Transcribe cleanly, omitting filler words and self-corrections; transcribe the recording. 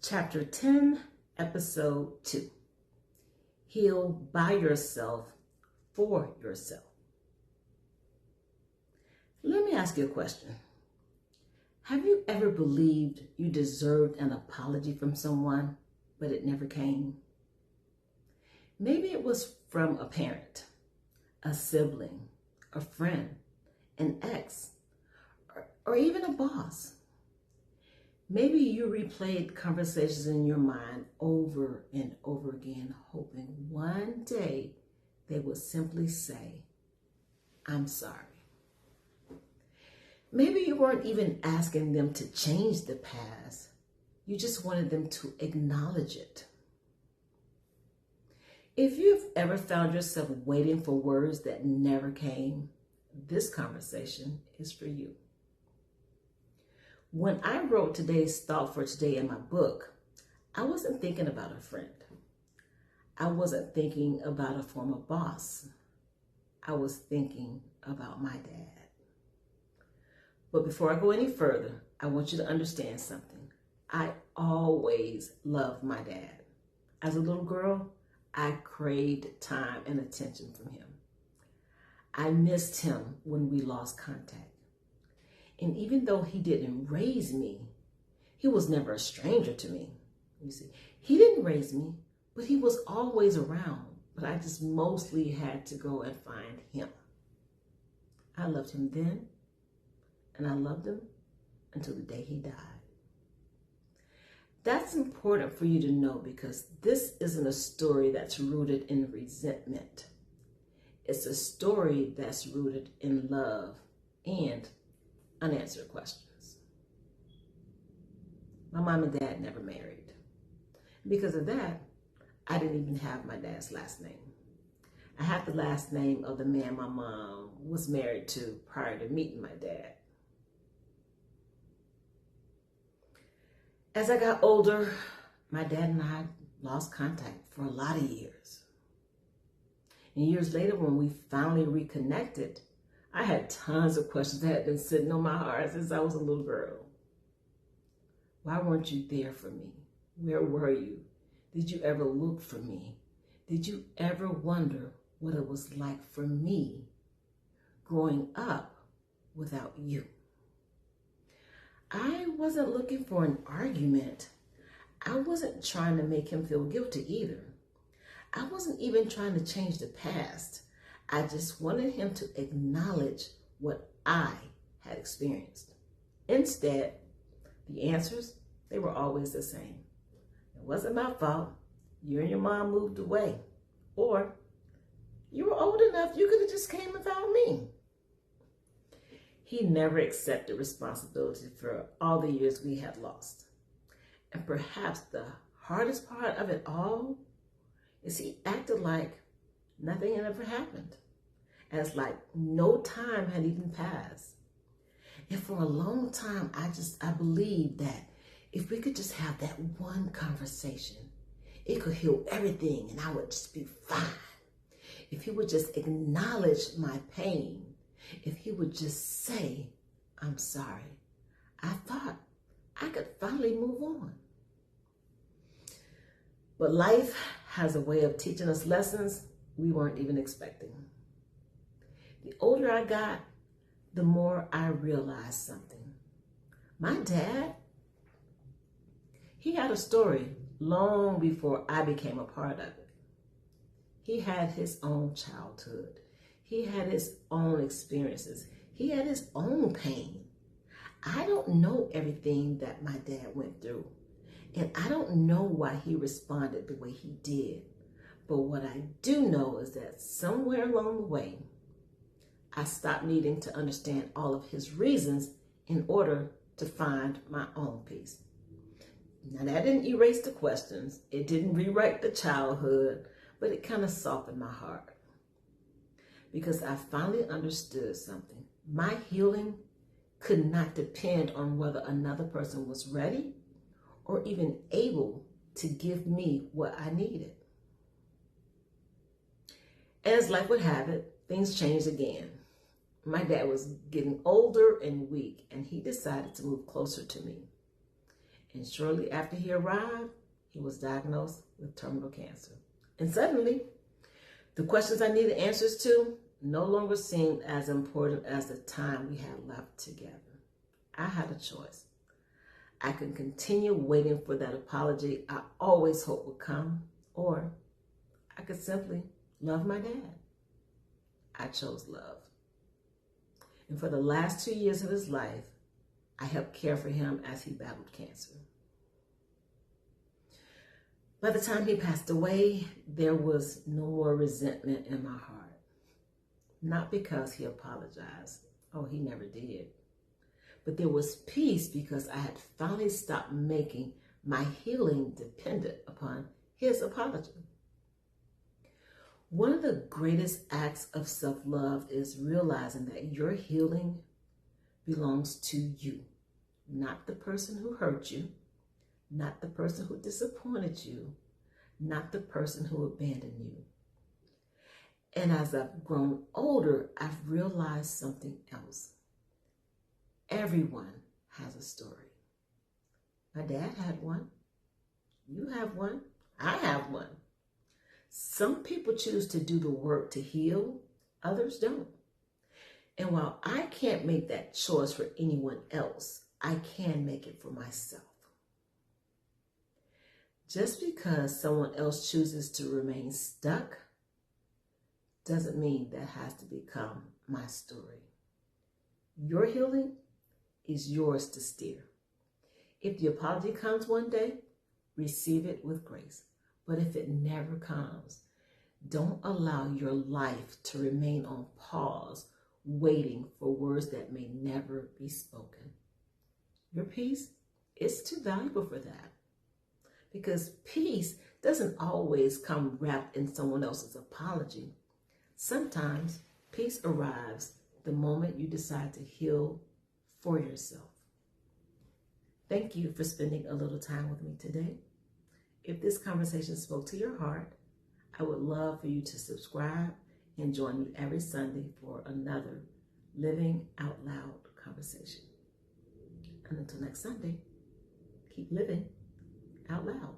Chapter 10, Episode 2. Heal by yourself for yourself. Let me ask you a question. Have you ever believed you deserved an apology from someone, but it never came? Maybe it was from a parent, a sibling, a friend, an ex, or even a boss. Maybe you replayed conversations in your mind over and over again, hoping one day they would simply say, "I'm sorry." Maybe you weren't even asking them to change the past. You just wanted them to acknowledge it. If you've ever found yourself waiting for words that never came, this conversation is for you. When I wrote today's thought for today in my book, I wasn't thinking about a friend. I wasn't thinking about a former boss. I was thinking about my dad. But before I go any further, I want you to understand something. I always loved my dad. As a little girl, I craved time and attention from him. I missed him when we lost contact. And even though he didn't raise me, he was never a stranger to me. You see, he didn't raise me, but he was always around. But I just mostly had to go and find him. I loved him then, and I loved him until the day he died. That's important for you to know because this isn't a story that's rooted in resentment. It's a story that's rooted in love and unanswered questions. My mom and dad never married. Because of that, I didn't even have my dad's last name. I had the last name of the man my mom was married to prior to meeting my dad. As I got older, my dad and I lost contact for a lot of years. And years later, when we finally reconnected, I had tons of questions that had been sitting on my heart since I was a little girl. Why weren't you there for me? Where were you? Did you ever look for me? Did you ever wonder what it was like for me growing up without you? I wasn't looking for an argument. I wasn't trying to make him feel guilty either. I wasn't even trying to change the past. I just wanted him to acknowledge what I had experienced. Instead, the answers, they were always the same. It wasn't my fault. You and your mom moved away. Or, you were old enough, you could have just came and found me. He never accepted responsibility for all the years we had lost. And perhaps the hardest part of it all is he acted like nothing had ever happened, as like no time had even passed. And for a long time, I believed that if we could just have that one conversation, it could heal everything and I would just be fine. If he would just acknowledge my pain, if he would just say, "I'm sorry," I thought I could finally move on. But life has a way of teaching us lessons we weren't even expecting. The older I got, the more I realized something. My dad, he had a story long before I became a part of it. He had his own childhood. He had his own experiences. He had his own pain. I don't know everything that my dad went through. And I don't know why he responded the way he did. But what I do know is that somewhere along the way, I stopped needing to understand all of his reasons in order to find my own peace. Now that didn't erase the questions. It didn't rewrite the childhood, but it kind of softened my heart. Because I finally understood something. My healing could not depend on whether another person was ready or even able to give me what I needed. As life would have it, things changed again. My dad was getting older and weak, and he decided to move closer to me. And shortly after he arrived, he was diagnosed with terminal cancer. And suddenly, the questions I needed answers to no longer seemed as important as the time we had left together. I had a choice. I could continue waiting for that apology I always hoped would come, or I could simply love my dad. I chose love. And for the last 2 years of his life, I helped care for him as he battled cancer. By the time he passed away, there was no more resentment in my heart. Not because he apologized. Oh, he never did. But there was peace because I had finally stopped making my healing dependent upon his apology. One of the greatest acts of self-love is realizing that your healing belongs to you, not the person who hurt you, not the person who disappointed you, not the person who abandoned you. And as I've grown older, I've realized something else. Everyone has a story. My dad had one. You have one. I have one. Some people choose to do the work to heal, others don't. And while I can't make that choice for anyone else, I can make it for myself. Just because someone else chooses to remain stuck doesn't mean that has to become my story. Your healing is yours to steer. If the apology comes one day, receive it with grace. But if it never comes, don't allow your life to remain on pause, waiting for words that may never be spoken. Your peace is too valuable for that. Because peace doesn't always come wrapped in someone else's apology. Sometimes peace arrives the moment you decide to heal for yourself. Thank you for spending a little time with me today. If this conversation spoke to your heart, I would love for you to subscribe and join me every Sunday for another Living Out Loud conversation. And until next Sunday, keep living out loud.